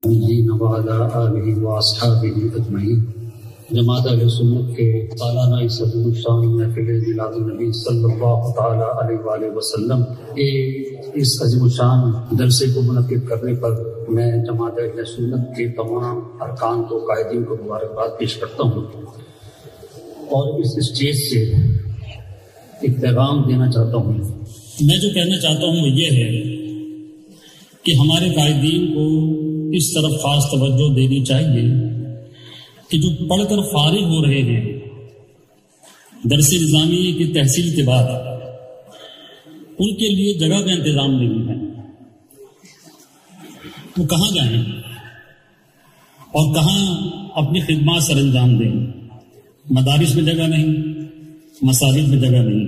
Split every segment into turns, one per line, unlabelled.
وعلى آلہ واصحابہ اجمعین۔ جماعت اہل سنت کے سالانہ اس عظیم الشان محفل میلاد النبی صلی اللہ تعالی علیہ وآلہ وسلم کے اس عظیم الشان جلسے کو منعقد کرنے پر میں جماعت اہل سنت کے تمام ارکان کو قائدین کو مبارکباد پیش کرتا ہوں اور اس اسٹیج سے ایک پیغام دینا چاہتا ہوں۔
میں جو کہنا چاہتا ہوں وہ یہ ہے کہ ہمارے قائدین کو اس طرف خاص توجہ دینی چاہیے کہ جو پڑھ کر فارغ ہو رہے ہیں درس نظامی کی تحصیل کے بعد، ان کے لیے جگہ کا انتظام نہیں ہے۔ وہ کہاں جائیں اور کہاں اپنی خدمات سر انجام دیں؟ مدارس میں جگہ نہیں، مساجد میں جگہ نہیں۔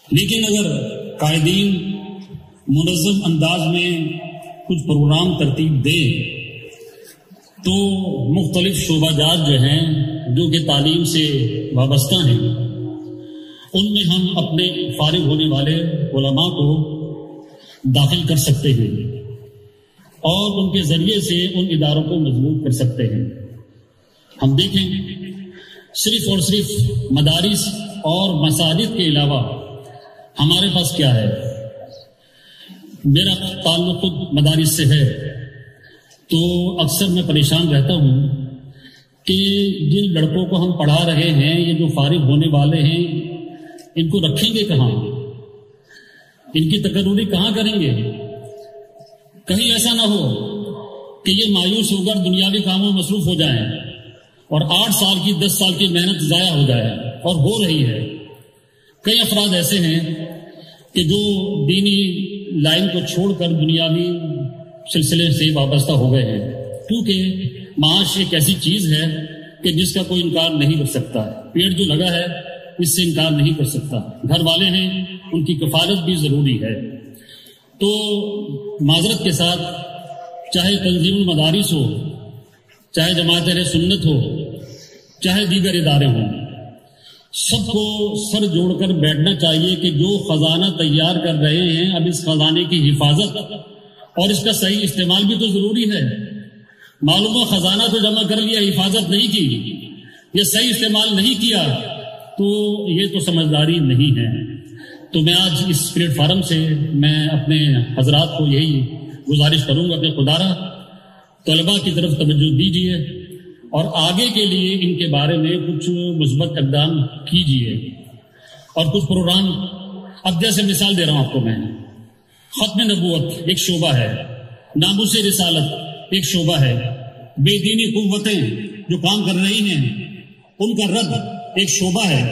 لیکن اگر قائدین منظم انداز میں کچھ پروگرام ترتیب دیں تو مختلف شعبہ جات جو ہیں جو کہ تعلیم سے وابستہ ہیں، ان میں ہم اپنے فارغ ہونے والے علماء کو داخل کر سکتے ہیں اور ان کے ذریعے سے ان اداروں کو مضبوط کر سکتے ہیں۔ ہم دیکھیں صرف اور صرف مدارس اور مساجد کے علاوہ ہمارے پاس کیا ہے؟ میرا تعلق خود مدارس سے ہے تو اکثر میں پریشان رہتا ہوں کہ جن لڑکوں کو ہم پڑھا رہے ہیں، یہ جو فارغ ہونے والے ہیں، ان کو رکھیں گے کہاں؟ ان کی تقرری کہاں کریں گے؟ کہیں ایسا نہ ہو کہ یہ مایوس ہو کر دنیاوی کاموں میں مصروف ہو جائیں اور 8 سال کی 10 سال کی محنت ضائع ہو جائے، اور ہو رہی ہے۔ کئی افراد ایسے ہیں کہ جو دینی لائن کو چھوڑ کر دنیاوی سلسلے سے وابستہ ہو گئے ہیں، کیونکہ معاش ایک ایسی چیز ہے کہ جس کا کوئی انکار نہیں کر سکتا۔ پیٹ جو لگا ہے اس سے انکار نہیں کر سکتا۔ گھر والے ہیں، ان کی کفالت بھی ضروری ہے۔ تو معذرت کے ساتھ، چاہے تنظیم المدارس ہو، چاہے جماعت اہل سنت ہو، چاہے دیگر ادارے ہوں، سب کو سر جوڑ کر بیٹھنا چاہیے کہ جو خزانہ تیار کر رہے ہیں، اب اس خزانے کی حفاظت اور اس کا صحیح استعمال بھی تو ضروری ہے۔ معلوم ہے خزانہ تو جمع کر لیا، حفاظت نہیں کی، یہ صحیح استعمال نہیں کیا، تو یہ تو سمجھداری نہیں ہے۔ تو میں آج اس پلیٹ فارم سے میں اپنے حضرات کو یہی گزارش کروں گا کہ خدارہ طلباء کی طرف توجہ دیجیے اور آگے کے لیے ان کے بارے میں کچھ مثبت اقدام کیجیے اور کچھ پروگرام۔ اب جیسے مثال دے رہا ہوں آپ کو میں، ختم نبوت ایک شعبہ ہے، ناموس رسالت ایک شعبہ ہے، بے دینی قوتیں جو کام کر رہی ہیں ان کا رد ایک شعبہ ہے۔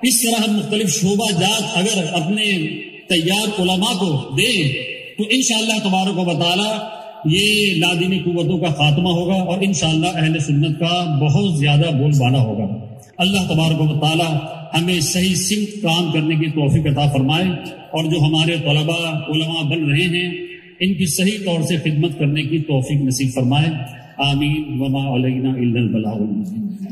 اس طرح مختلف شعبہ جات اگر اپنے تیار علماء کو دیں تو انشاءاللہ تبارک و تعالی یہ لادینی قوتوں کا خاتمہ ہوگا اور انشاءاللہ اہل سنت کا بہت زیادہ بول بالا ہوگا۔ اللہ تبارک و تعالی ہمیں صحیح سمت کام کرنے کی توفیق عطا فرمائے اور جو ہمارے طلباء علماء بن رہے ہیں ان کی صحیح طور سے خدمت کرنے کی توفیق نصیب فرمائے۔ آمین۔ وما علینا الا البلاغ المبین۔